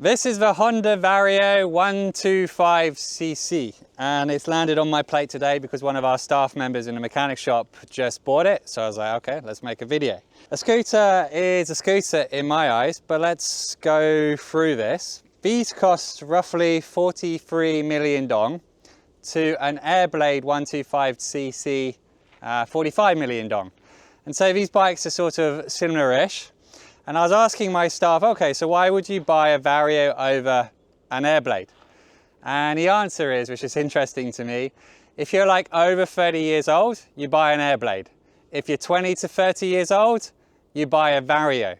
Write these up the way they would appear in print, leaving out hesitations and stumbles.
This is the Honda Vario 125cc and it's landed on my plate today because one of our staff members in the mechanic shop just bought it. So I was like, okay, let's make a video. A scooter is a scooter in my eyes, but let's go through this. These cost roughly 43 million dong to an Airblade 125cc 45 million dong. And so these bikes are sort of similar-ish. And I was asking my staff, okay, so why would you buy a Vario over an Airblade? And the answer is, which is interesting to me, if you're like over 30 years old, you buy an Airblade. If you're 20 to 30 years old, you buy a Vario. Do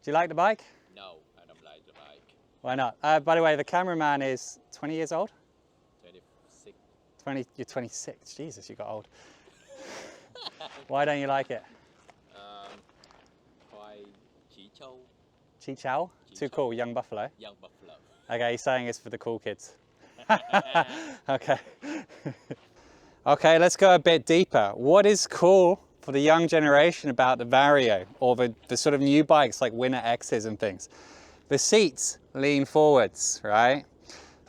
you like the bike? No, I don't like the bike. Why not? By the way, the cameraman is 20 years old? 26. 20, you're 26. Jesus, you got old. Why don't you like it? Chi Chow? Too cool, young buffalo? Young buffalo. Okay, he's saying it's for the cool kids. Okay. Okay, let's go a bit deeper. What is cool for the young generation about the Vario or the sort of new bikes like Winner X's and things? The seats lean forwards, right?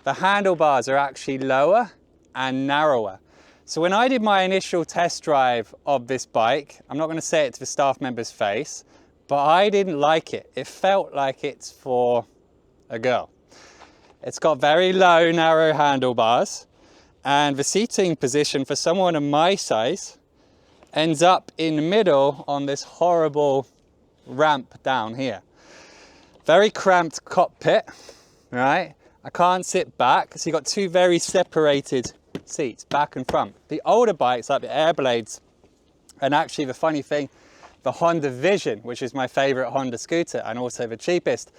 The handlebars are actually lower and narrower. So when I did my initial test drive of this bike, I'm not going to say it to the staff member's face, but I didn't like it. It felt like it's for a girl. It's got very low, narrow handlebars, and the seating position for someone of my size ends up in the middle on this horrible ramp down here. Very cramped cockpit, right? I can't sit back, so you've got two very separated seats, back and front. The older bikes, like the Airblades, and actually the funny thing, the Honda Vision, which is my favorite Honda scooter and also the cheapest.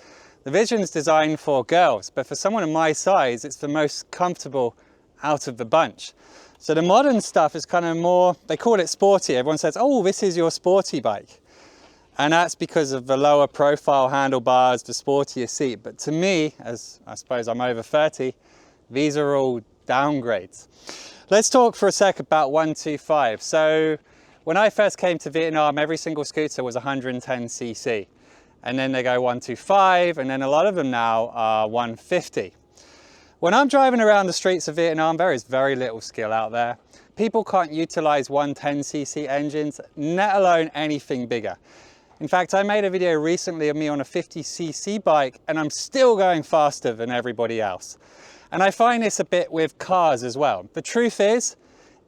The Vision's designed for girls, but for someone of my size, it's the most comfortable out of the bunch. So the modern stuff is kind of more, they call it sporty. Everyone says, oh, this is your sporty bike. And that's because of the lower profile handlebars, the sportier seat. But to me, as I suppose I'm over 30, these are all downgrades. Let's talk for a sec about 125. So when I first came to Vietnam, every single scooter was 110cc. And then they go 125, and then a lot of them now are 150. When I'm driving around the streets of Vietnam, there is very little skill out there. People can't utilize 110cc engines, let alone anything bigger. In fact, I made a video recently of me on a 50cc bike, and I'm still going faster than everybody else. And I find this a bit with cars as well. The truth is,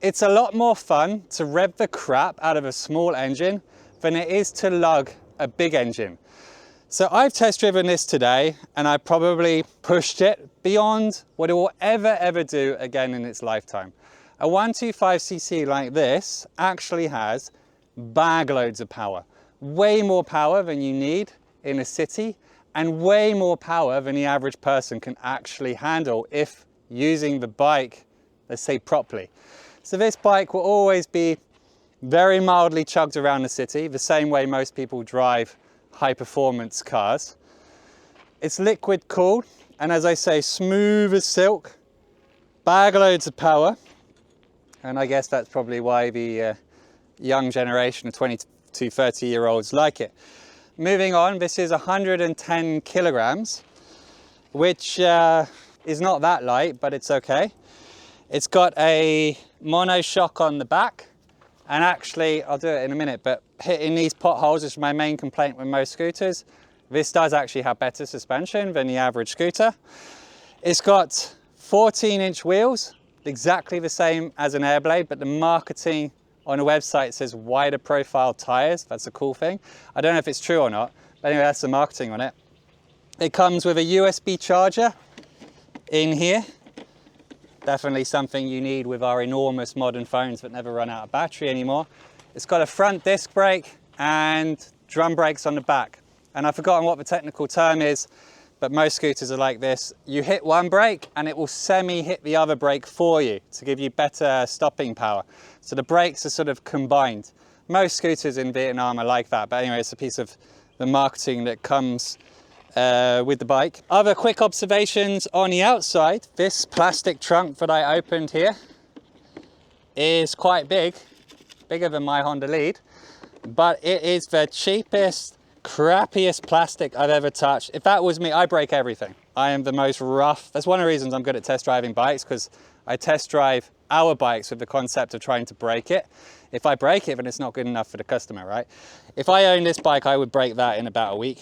it's a lot more fun to rev the crap out of a small engine than it is to lug a big engine. So I've test driven this today and I probably pushed it beyond what it will ever do again in its lifetime. A 125cc like this actually has bag loads of power. Way more power than you need in a city and way more power than the average person can actually handle if using the bike, let's say, properly. So this bike will always be very mildly chugged around the city, the same way most people drive high performance cars. It's liquid cooled, and as I say, smooth as silk, bag loads of power. And I guess that's probably why the young generation of 20 to 30-year-olds like it. Moving on, this is 110 kilograms, which is not that light, but it's okay. It's got a monoshock on the back, and actually, I'll do it in a minute, but hitting these potholes is my main complaint with most scooters. This does actually have better suspension than the average scooter. It's got 14-inch wheels, exactly the same as an Airblade, but the marketing on the website says wider profile tires. That's a cool thing. I don't know if it's true or not, but anyway, that's the marketing on it. It comes with a USB charger in here. Definitely something you need with our enormous modern phones that never run out of battery anymore. It's got a front disc brake and drum brakes on the back. And I've forgotten what the technical term is, but most scooters are like this. You hit one brake and it will semi-hit the other brake for you to give you better stopping power. So the brakes are sort of combined. Most scooters in Vietnam are like that, but anyway, it's a piece of the marketing that comes with the bike. Other quick observations on the outside. This plastic trunk that I opened here is quite big, bigger than my Honda Lead, but it is the cheapest, crappiest plastic I've ever touched. If that was me, I break everything. I am the most rough. That's one of the reasons I'm good at test driving bikes, because I test drive our bikes with the concept of trying to break it. If I break it, then it's not good enough for the customer, right? If I owned this bike, I would break that in about a week.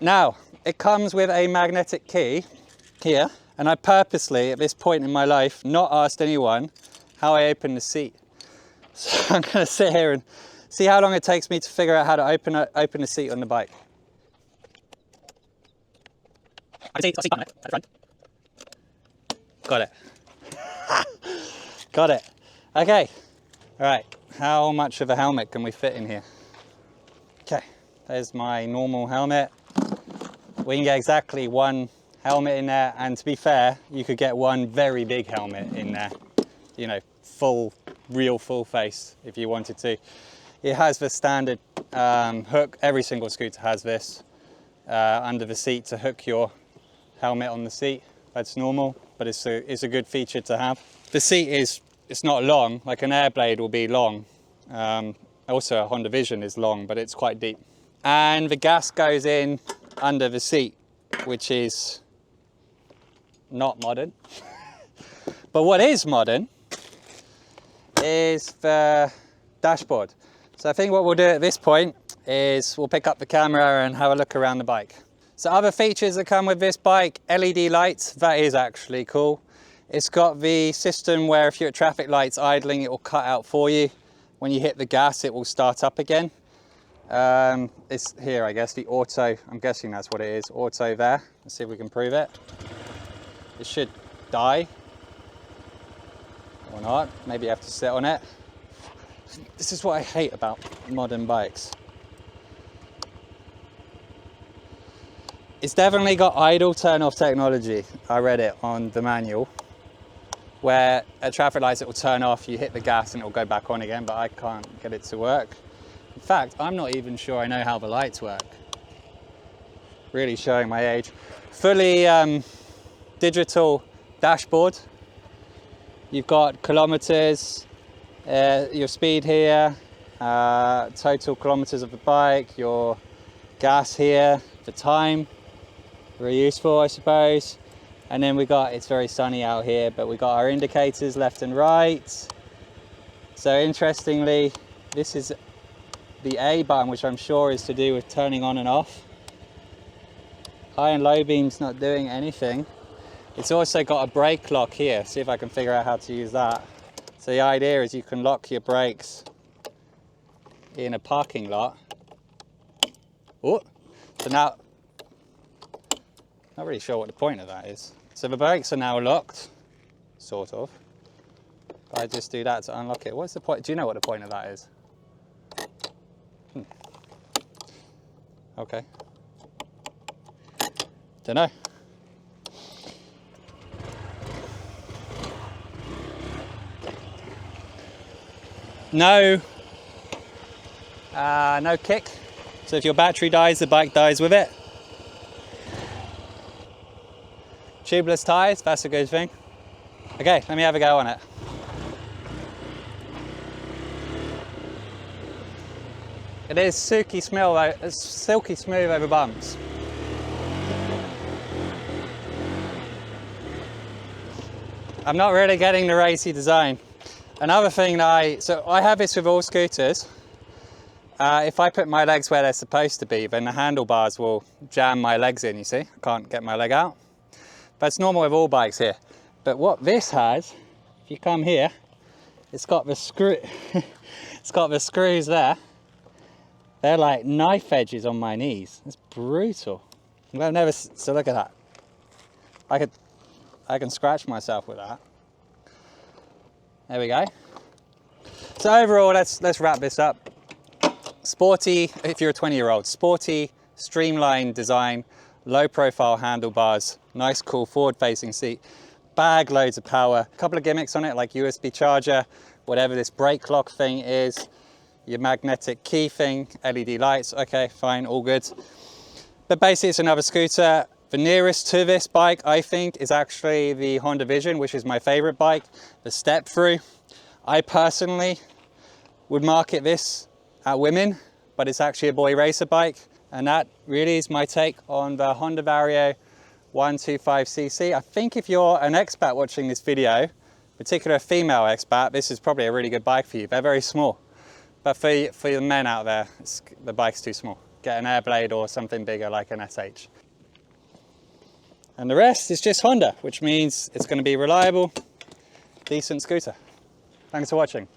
Now, it comes with a magnetic key here, and I purposely, at this point in my life, not asked anyone how I open the seat. So I'm gonna sit here and see how long it takes me to figure out how to open the seat on the bike. Got it. Got it. Okay. All right. How much of a helmet can we fit in here? Okay. There's my normal helmet. We can get exactly one helmet in there, and to be fair, you could get one very big helmet in there. You know, real full face if you wanted to. It has the standard hook. Every single scooter has this under the seat to hook your helmet on the seat. That's normal, but it's a good feature to have. The seat it's not long, like an Airblade will be long. Also a Honda Vision is long, but it's quite deep. And the gas goes in under the seat, which is not modern. But what is modern is the dashboard. So I think what we'll do at this point is we'll pick up the camera and have a look around the bike. So other features that come with this bike, LED lights, that is actually cool. It's got the system where if you're at traffic lights idling, it will cut out for you. When you hit the gas, it will start up again. It's here, I guess, the auto, I'm guessing that's what it is, auto there. Let's see if we can prove it. It should die, or not, maybe you have to sit on it. This is what I hate about modern bikes. It's definitely got idle turn off technology. I read it on the manual, where at traffic lights it will turn off, you hit the gas and it will go back on again, but I can't get it to work. In fact, I'm not even sure I know how the lights work. Really showing my age. Fully digital dashboard. You've got kilometers, your speed here, total kilometers of the bike, your gas here, the time. Very useful, I suppose. And then it's very sunny out here, but we got our indicators left and right. So interestingly, this is the A button, which I'm sure is to do with turning on and off. High and low beam's not doing anything. It's also got a brake lock here. See if I can figure out how to use that. So the idea is you can lock your brakes in a parking lot. Oh, so now, not really sure what the point of that is. So the brakes are now locked, sort of. I just do that to unlock it. What's the point? Do you know what the point of that is? Okay. Don't know. No kick. So if your battery dies, the bike dies with it. Tubeless tyres, that's a good thing. Okay, let me have a go on it. It is silky smooth over bumps. I'm not really getting the racy design. Another thing that so I have this with all scooters. If I put my legs where they're supposed to be, then the handlebars will jam my legs in, you see. I can't get my leg out. That's normal with all bikes here. But what this has, if you come here, it's got the screw, it's got the screws there. They're like knife edges on my knees. It's brutal. I've never, so look at that. I can scratch myself with that. There we go. So overall, let's wrap this up. Sporty, if you're a 20-year-old, sporty, streamlined design, low profile handlebars, nice cool forward facing seat, bag loads of power, a couple of gimmicks on it like USB charger, whatever this brake lock thing is, your magnetic key thing, LED lights, okay, fine, all good. But basically it's another scooter. The nearest to this bike, I think, is actually the Honda Vision, which is my favorite bike, the step through. I personally would market this at women, but it's actually a boy racer bike. And that really is my take on the Honda Vario 125cc. I think if you're an expat watching this video, particularly a female expat, this is probably a really good bike for you. They're very small. But for the men out there, the bike's too small. Get an Airblade or something bigger like an SH. And the rest is just Honda, which means it's going to be reliable, decent scooter. Thanks for watching.